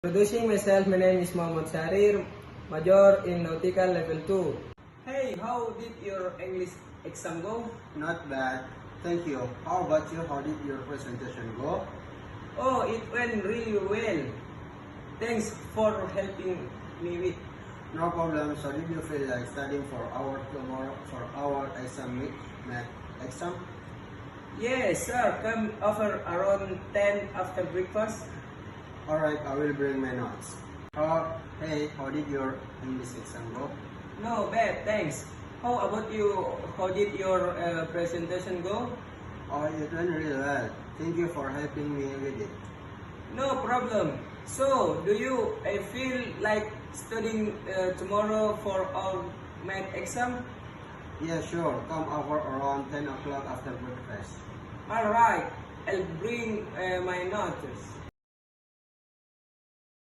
Introducing myself, my name is Muhammad Sharir, Major in Nautical Level 2. Hey, how did your English exam go? Not bad. Thank you. How about you? How did your presentation go? Oh, it went really well. Thanks for helping me with. No problem. So did you feel like studying for our tomorrow for our math exam? Yes, sir. Come over around 10 after breakfast. Alright, I will bring my notes. Hey, how did your English exam go? No, bad, thanks. How about you? How did your presentation go? Oh, it went really well. Thank you for helping me with it. No problem. So, do you feel like studying tomorrow for our math exam? Yeah, sure. Come over around 10 o'clock after breakfast. Alright, I'll bring my notes.